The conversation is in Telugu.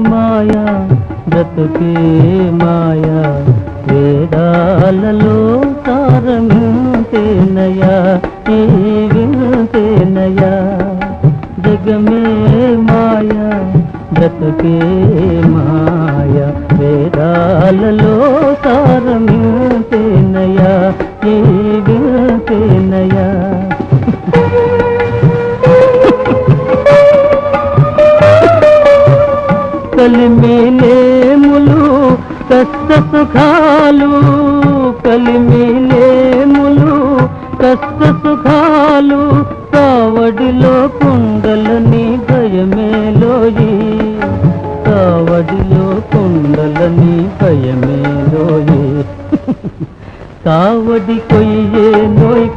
మాయా బ్రతుకే మాయా వేదాలలో సారమేనయా ఈ వింతేనయా జగమే మాయా బ్రతుకే మాయా వేదాలలో సారమేనయా ఈ వింతేనయా కలిమిలేములు కష్ట సుఖాలు కలిమిలేములు కష్ట సుఖాలు కావడిలో కుండలని భయమేలోయి కావడిలో కుండలని భయమేలోయి కావడి కొయ్యే నోయ్